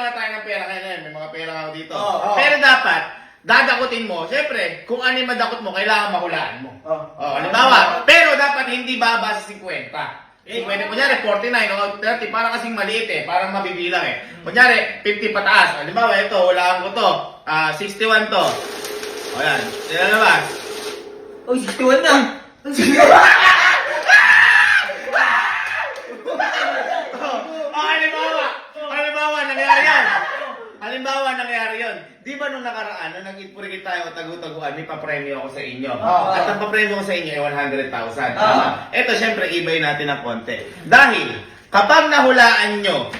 nga tayo ng pera ngayon. May mga pera ako dito. Pero dapat, dadakutin mo. Siyempre, kung ano yung madakot mo, kailangan mahulaan mo. Halimbawa, pero dapat hindi babasa 50. Kunyari, 49 o 30, parang kasing maliit eh. Parang mabibilang eh. Kunyari, 50 pataas. Halimbawa, ito, hulaan ko to. 61 to. O yan. Sila naman. Oh, 61 na! Halimbawa, nangyari yun. Di ba nung nakaraan, nung nag-ipurigit tayo o tagu-taguan, may papremyo ako sa inyo. At ang papremyo ko sa inyo ay 100,000. Ito, syempre, ibay natin ng konti. Dahil, kapag nahulaan nyo,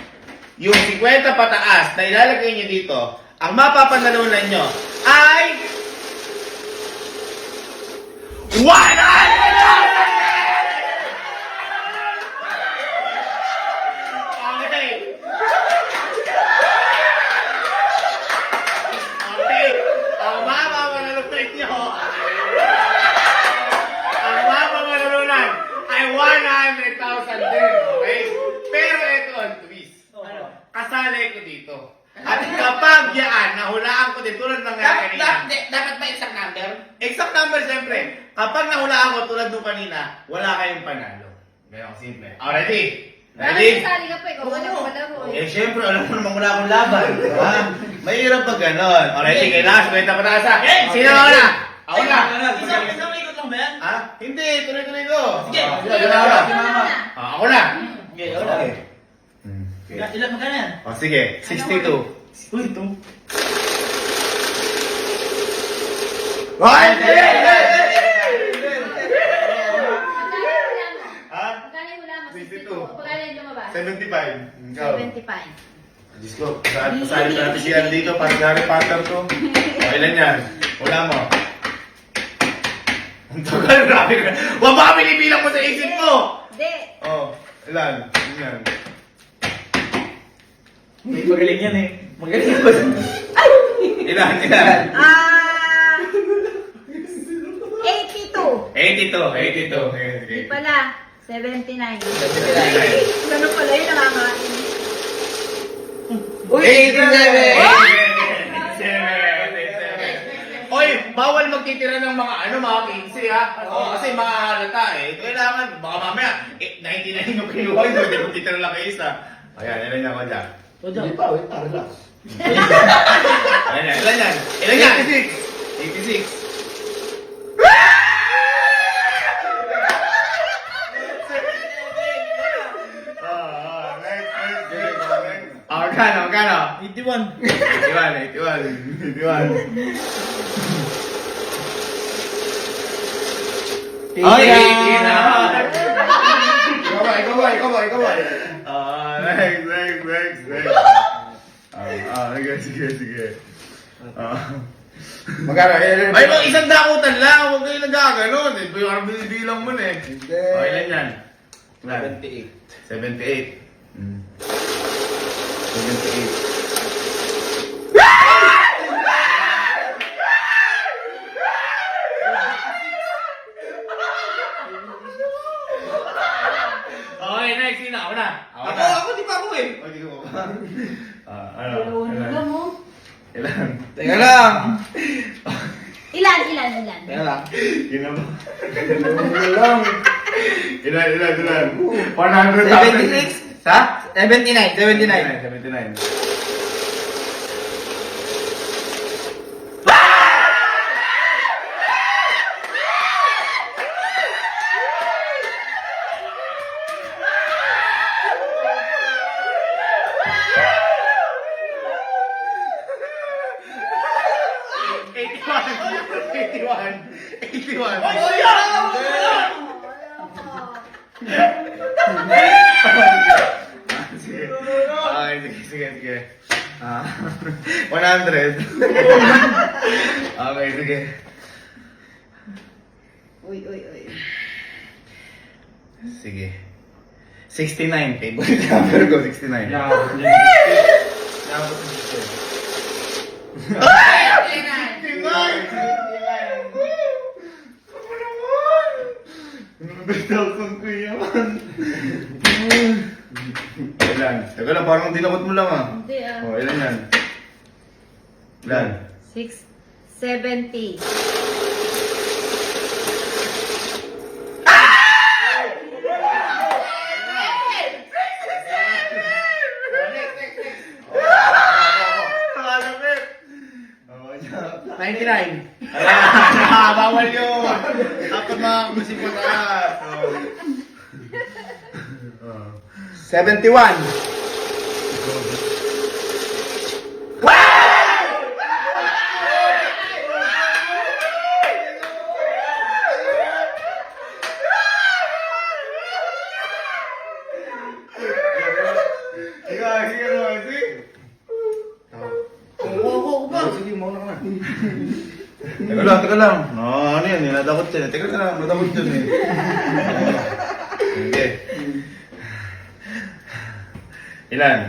yung 50 pataas na ilalagay nyo dito, ang mapapanalunan nyo ay 100,000! Ang mapapanalunan ay 100,000 din, okay? Pero ito ang twist. Kasali ko dito. At kapag yan, nahulaan ko din, tulad ng kanina. Dapat ba exact number? Exact number, siyempre. Kapag nahulaan ko, tulad nung kanina, wala kayong panalo. Ganyan simple. Ready? Ready? Sali ka pa, ikaw wala mo. Eh, siyempre, alam mo naman wala akong laban. Diba? Mahirap pag ganon. Alright, sige, last, kwenta pataasa. Sino na? Ako na. Isang ikot lang ba yan? Ha? Hindi, tuloy-tuloy ko. Sige. Ako na. Sige, wala. Ilan magkano yan? O, sige, 62. Uy, ito. One! Ha? Magkano yung hula mo? 62. Magkano yung lumabas? 75. Ikaw. 75. Diyos ko, pasali ko natin siya dito para si Harry Potter to. O, ilan yan? Wala mo. Ang tagal, grabe ka. Huwag baka pinipilang mo sa isip mo! Hindi. O, ilan? Yan. Magaling yan eh. Magaling ko. Ilan? Ilan? 82. 82. Di pala. 79. 79. Ganun pala yun, nakakain. Uy, 87. Oy, bawal magtitira ng mga mga 15 ha. Kasi mahalata eh. Kailangan, baka mamaya, 99 yung kinuha nyo, hindi magtitira lang kayo isa. Ayan, ilan yan ko dyan? Hindi pa, wait, relax. Ilan yan? 86. Magkano? 81. 81. Ay, Ikaw ba? Next. Sige. Magkano? Ay, mga isang dakutan lang. Huwag kayo nagkaganon. Parang binibilang mo na eh. Hindi. Ilan yan? 78. 78. 78. Okay, next. Sino? Ako na. Ako, di pa ako eh. O, di ko. Wala mo. Ilan? Teka lang. Ilan? Teka lang. Yun na ba? Lang. Ilan? 100,000. 76? Sa? 79. 79. Sige. 100. Okay, sige. Uy. Sige. 69. Favorite number ko, 69. Ilan? Teka lang, parang dinakot mo lang ah. Hindi Oh, ilan yan? Ilan? 670. Malapit. Oh, niya. 99. Bawal yun. Dapat mga musik mataas. Oh. 71. Sige, sige. Sige, mauna ka na. Teka lang. No, ano yan? Nadakot yan. Teka lang, nadakot yan eh. Sige. Ilan?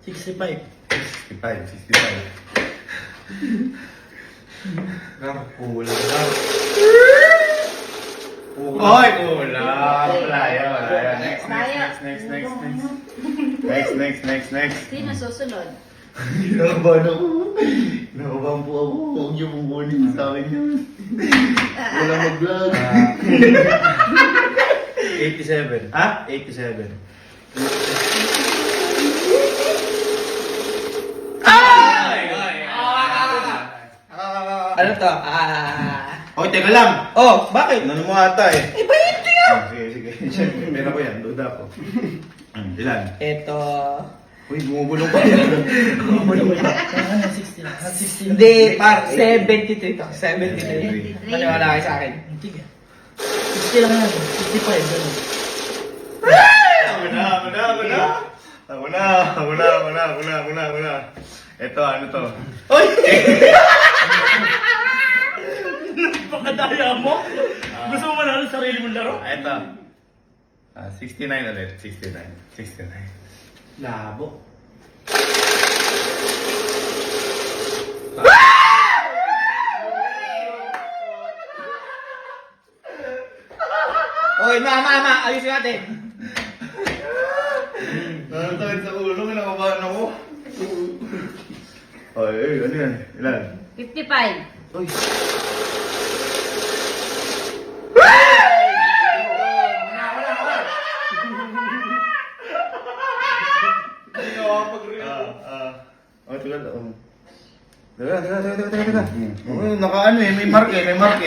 65. 65. Kulang lang. Oy, kulang. Wala yan. Next. Sino susunod? Kinakabahan ako. Kinakabahan po ako. Huwag niyo kukunin sa akin yun. Walang mag-vlog. 87. Ha? 87. Ano to? Oy, teka lang. Oh, bakit? Ano mo ata eh? Eh, bayad ko yan. Sige. Siyempre, meron ko yan. Duda ko. Ilan? Ito. Uy, bumubulong pa yan. Ano, 60 lang. 60 Hindi, par 73 to. 73. Maniwala kayo sa akin. Hindi ka. 60 lang yan. 65. Ganun. Ako na. Ito, ano to? Oy! Napakadaya mo? Gusto mo manalo sa sarili mong laro? Ito. 69 ulit. 69. Labo. Oy, ma, ayusin natin. Nakatawid sa ulo, kinakabahan ako. Ay, ano yan? Ilan? 55. Uy. Oh, teka. Teka. Oh, nakaano eh, may mark eh. May marka.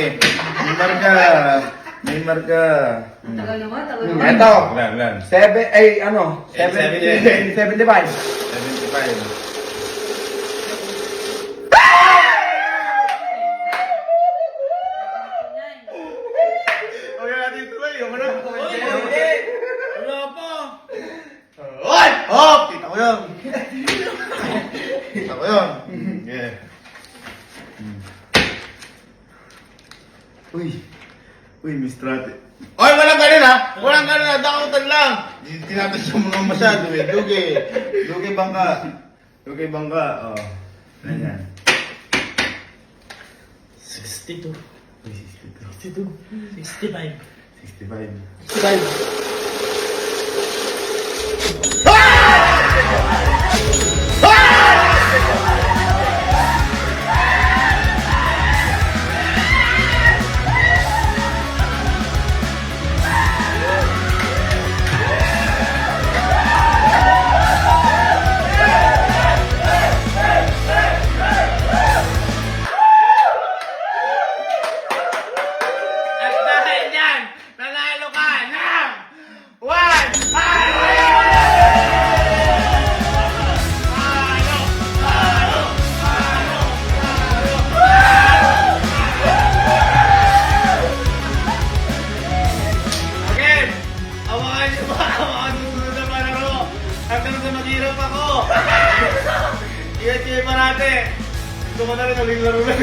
Tagal naman. Ito. Ilan? 75. 75. Okay, natin tuloy. Yung ano? Wala pa. Oy! Oh! Kita ko yun. Yeah. Uy, Miss Trate. Oy, walang ganun ha! Walang ganun ha! Dakutan lang! Tinatasya mo naman masyado eh. Dugi bangka. Oh. Ano yan? 62. Uy, 62. 65. 65. At dahil dyan, nanalo ka ng 100! Again, awakan niyo ba ang mga susunod na palaro? Hanggang sa maghirap ako. Ingat kayo parate. Gusto ko na rin uling laro na.